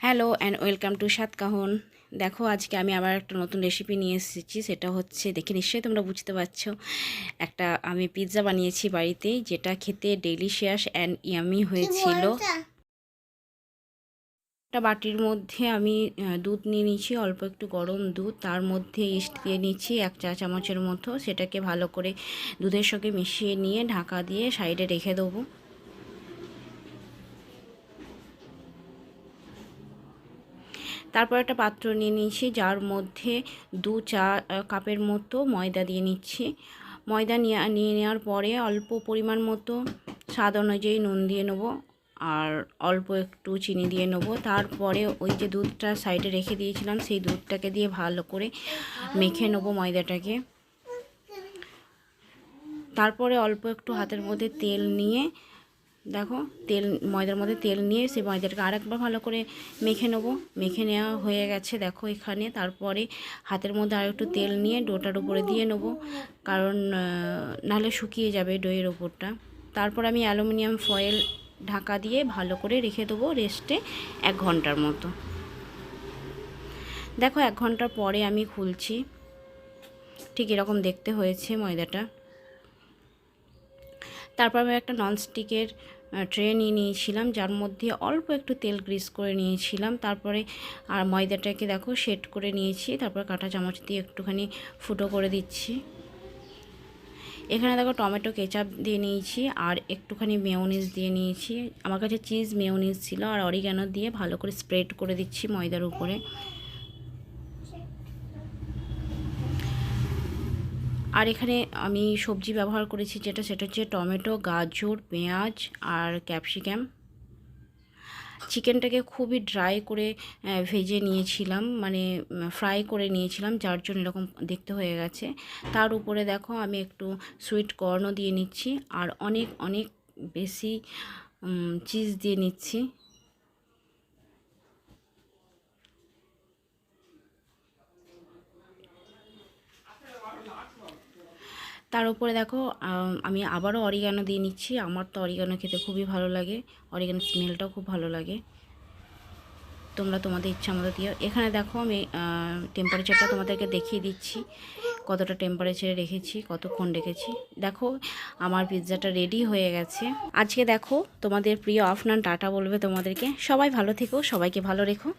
Hello and welcome to সাত কাহন। দেখো আজকে আমি আবার একটা নতুন রেসিপি নিয়ে এসেছি। সেটা হচ্ছে, দেখে নিশ্চয়ই তোমরা বুঝতে পারছো, আমি পিৎজা বানিয়েছি বাড়িতেই, যেটা খেতে ডেলিশিয়াস অ্যান্ড ইয়ামি হয়েছিল। একটা বাটির মধ্যে আমি দুধ নিয়ে নিচ্ছি, অল্প একটু গরম দুধ, তার মধ্যে ইস্ট দিয়ে নিচ্ছি 1 চা চামচের মতো। সেটাকে ভালো করে দুধের সঙ্গে মিশিয়ে নিয়ে ঢাকা দিয়ে সাইডে রেখে দেবো। তারপর একটা পাত্র নিয়ে নিয়েছি, যার মধ্যে 2 চা কাপের মতো ময়দা দিয়ে নিচ্ছি। ময়দা নিয়ে নেওয়ার পরে অল্প পরিমাণ মতো স্বাদ অনুযায়ী নুন দিয়ে নেবো, আর অল্প একটু চিনি দিয়ে নেবো। তারপরে ওই যে দুধটা সাইডে রেখে দিয়েছিলাম, সেই দুধটাকে দিয়ে ভালো করে মেখে নেবো ময়দাটাকে। তারপরে অল্প একটু হাতের মধ্যে তেল নিয়ে, দেখো ময়দার মধ্যে তেল নিয়ে সেই ময়দাটাকে আরেকবার ভালো করে মেখে নেবো। মেখে নেওয়া হয়ে গেছে দেখো এখানে। তারপরে হাতের মধ্যে আর একটু তেল নিয়ে ডোটার উপরে দিয়ে নেবো, কারণ নাহলে শুকিয়ে যাবে ডোয়ের ওপরটা। তারপর আমি অ্যালুমিনিয়াম ফয়েল ঢাকা দিয়ে ভালো করে রেখে দেবো রেস্টে 1 ঘন্টার মতো। দেখো 1 ঘন্টা পরে আমি খুলছি, ঠিক এরকম দেখতে হয়েছে ময়দাটা। তারপর আমি একটা ননস্টিকের ট্রে নিয়ে নিয়েছিলাম, যার মধ্যে অল্প একটু তেল গ্রিস করে নিয়েছিলাম। তারপরে আর ময়দাটাকে দেখো সেট করে নিয়েছি। তারপর কাঁটা চামচ দিয়ে একটুখানি ফুটো করে দিচ্ছি। এখানে দেখো টমেটো কেচাপ দিয়ে নিয়েছি, আর একটুখানি মেয়োনিজ দিয়ে নিয়েছি। আমার কাছে চিজ মেয়োনিজ ছিল, আর অরিগ্যানো দিয়ে ভালো করে স্প্রেড করে দিচ্ছি ময়দার উপরে। আর এখানে আমি সবজি ব্যবহার করেছি, সেটা হচ্ছে টমেটো, গাজর, পেঁয়াজ আর ক্যাপসিকাম। চিকেনটাকে খুবই ড্রাই করে ভেজে নিয়েছিলাম, মানে ফ্রাই করে নিয়েছিলাম, যার জন্য এরকম দেখতে হয়ে গেছে। তার উপরে দেখো আমি একটু সুইট কর্নও দিয়ে নিচ্ছি, আর অনেক অনেক বেশি চিজ দিয়ে নিচ্ছি। তার উপরে দেখো আমি আবারও অরিগানো দিয়ে নিচ্ছি। আমার তো অরিগানো খেতে খুবই ভালো লাগে, অরিগানোর স্মেলটাও খুব ভালো লাগে। তোমরা তোমাদের ইচ্ছা মতো দিও। এখানে দেখো আমি টেম্পারেচারটা তোমাদেরকে দেখিয়ে দিচ্ছি, কতটা টেম্পারেচারে রেখেছি, কতক্ষণ রেখেছি। দেখো আমার পিৎজাটা রেডি হয়ে গেছে। আজকে দেখো তোমাদের প্রিয় আফনান টাটা বলবে তোমাদেরকে। সবাই ভালো থেকো, সবাইকে ভালো রেখো।